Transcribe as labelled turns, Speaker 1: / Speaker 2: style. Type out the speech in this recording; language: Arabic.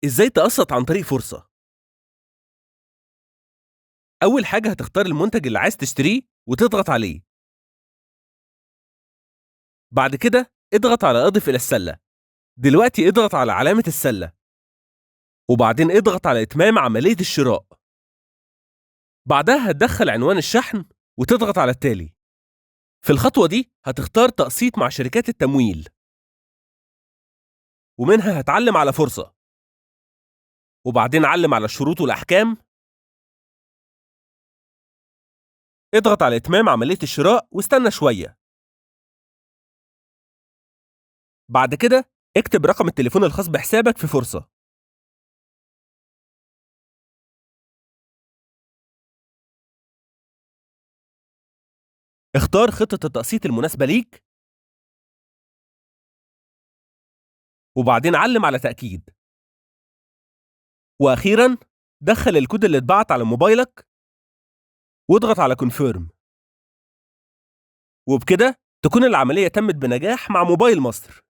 Speaker 1: إزاي تقسّط عن طريق فرصة؟ أول حاجة هتختار المنتج اللي عايز تشتريه وتضغط عليه. بعد كده اضغط على أضف إلى السلة. دلوقتي اضغط على علامة السلة. وبعدين اضغط على إتمام عملية الشراء. بعدها هتدخّل عنوان الشحن وتضغط على التالي. في الخطوة دي هتختار تقسيط مع شركات التمويل. ومنها هتعلّم على فرصة. وبعدين علّم على الشروط والأحكام. اضغط على إتمام عملية الشراء واستنى شوية. بعد كده اكتب رقم التليفون الخاص بحسابك في فرصة. اختار خطة التقسيط المناسبة ليك. وبعدين علّم على تأكيد. وأخيرًا دخّل الكود اللي اتبعت على موبايلك واضغط على confirm. وبكده تكون العملية تمت بنجاح مع موبايل مصر.